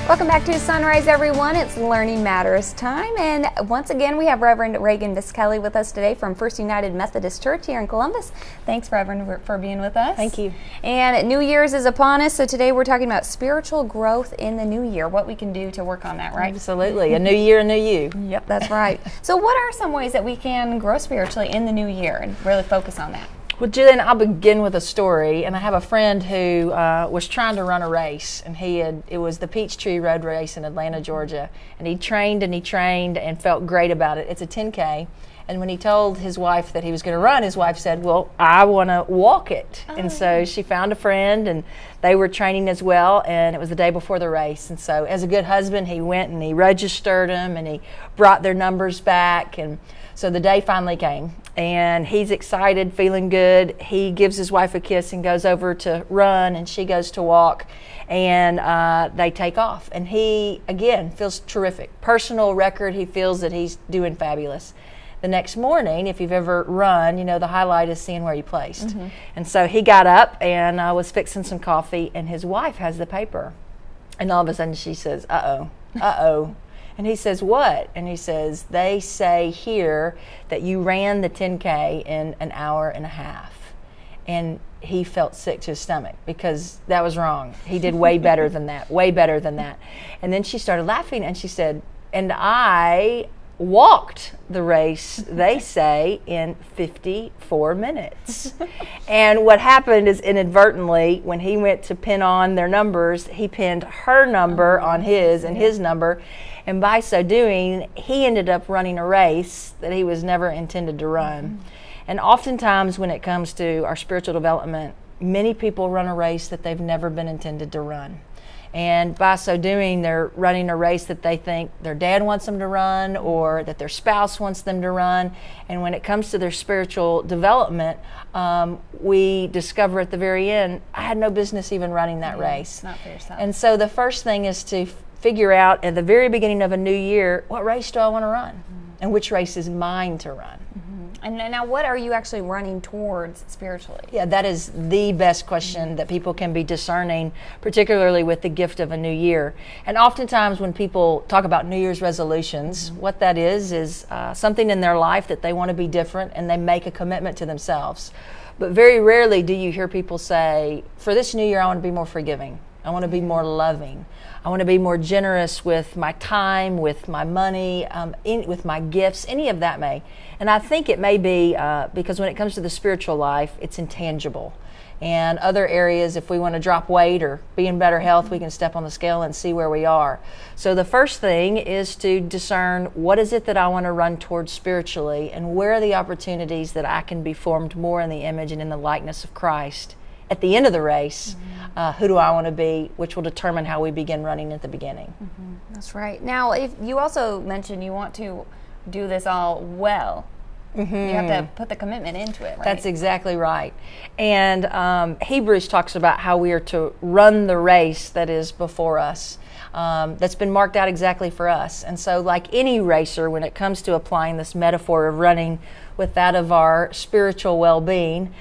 Welcome back to Sunrise, everyone. It's Learning Matters time, and once again we have Reverend Reagan Viskelly with us today from First United Methodist Church here in Columbus. Thanks, Reverend, for being with us. Thank you. And New Year's is upon us, so today we're talking about spiritual growth in the new year, what we can do to work on that, right? Absolutely. A new year, a new you. Yep, that's right. So what are some ways that we can grow spiritually in the new year and really focus on that? Well, Jillian, I'll begin with a story, and I have a friend who was trying to run a race, and it was the Peachtree Road Race in Atlanta, Georgia, and he trained and felt great about it. It's a 10K, and when he told his wife that he was going to run, his wife said, well, I want to walk it. And so she found a friend, and they were training as well, and it was the day before the race. And so as a good husband, he went and he registered them, and he brought their numbers back, and so the day finally came, and he's excited, feeling good. He gives his wife a kiss and goes over to run, and she goes to walk, and they take off. And he, again, feels terrific. Personal record, he feels that he's doing fabulous. The next morning, if you've ever run, you know the highlight is seeing where you placed. Mm-hmm. And so he got up and was fixing some coffee, and his wife has the paper. And all of a sudden she says, uh-oh. And he says, what? And he says, they say here that you ran the 10K in an hour and a half. And he felt sick to his stomach because that was wrong. He did way better than that, way better than that. And then she started laughing, and she said, and I walked the race, they say, in 54 minutes. And what happened is, inadvertently, when he went to pin on their numbers, he pinned her number on his and his number. And by so doing, he ended up running a race that he was never intended to run. Mm-hmm. And oftentimes when it comes to our spiritual development, many people run a race that they've never been intended to run. And by so doing, they're running a race that they think their dad wants them to run, or that their spouse wants them to run. And when it comes to their spiritual development, we discover at the very end, I had no business even running that race. Not for yourself. And so the first thing is to figure out at the very beginning of a new year, what race do I want to run? Mm-hmm. And which race is mine to run? Mm-hmm. And now what are you actually running towards spiritually? Yeah, that is the best question that people can be discerning, particularly with the gift of a new year. And oftentimes when people talk about New Year's resolutions, what that is something in their life that they want to be different, and they make a commitment to themselves. But very rarely do you hear people say, for this new year, I want to be more forgiving. I want to be more loving. I want to be more generous with my time, with my money, with my gifts, any of that may. And I think it may be because when it comes to the spiritual life, it's intangible. And other areas, if we want to drop weight or be in better health, we can step on the scale and see where we are. So the first thing is to discern, what is it that I want to run towards spiritually, and where are the opportunities that I can be formed more in the image and in the likeness of Christ. At the end of the race, who do I want to be, which will determine how we begin running at the beginning. Mm-hmm. That's right. Now, if you also mentioned you want to do this all well, you have to put the commitment into it, right? That's exactly right. And Hebrews talks about how we are to run the race that is before us. That's been marked out exactly for us. And so like any racer, when it comes to applying this metaphor of running with that of our spiritual well-being,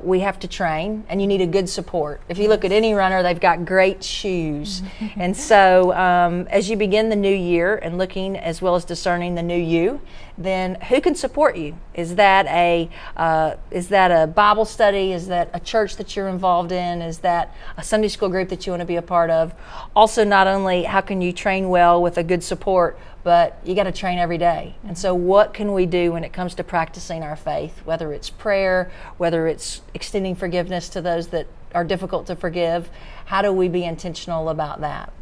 we have to train, and you need a good support. If you look at any runner, they've got great shoes. And so as you begin the new year and looking as well as discerning the new you, then who can support you? Is that a Bible study? Is that a church that you're involved in? Is that a Sunday school group that you want to be a part of? Also, not only how can you train well with a good support, but you got to train every day. And so what can we do when it comes to practicing our faith, whether it's prayer, whether it's extending forgiveness to those that are difficult to forgive? How do we be intentional about that?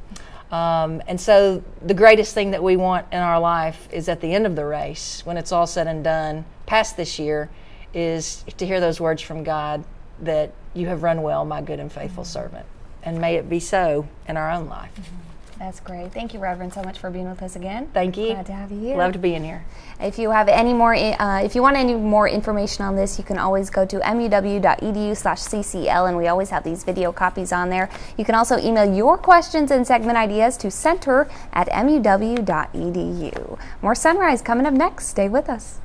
And so the greatest thing that we want in our life is at the end of the race, when it's all said and done, past this year, is to hear those words from God that you have run well, my good and faithful servant. And may it be so in our own life. That's great. Thank you, Reverend, so much for being with us again. Thank you. Glad to have you here. Loved being here. If you have any more, if you want any more information on this, you can always go to muw.edu/ccl, and we always have these video copies on there. You can also email your questions and segment ideas to center@muw.edu. More Sunrise coming up next. Stay with us.